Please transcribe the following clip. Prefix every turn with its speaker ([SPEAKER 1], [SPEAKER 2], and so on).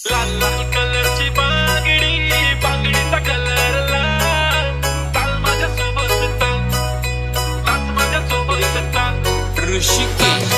[SPEAKER 1] लाल लाल कलरची बांगडी, बांगडीचा कलर लाल. चाल माझ्यासोबत चाल, नाच माझ्यासोबत चाल.
[SPEAKER 2] ऋषिकेश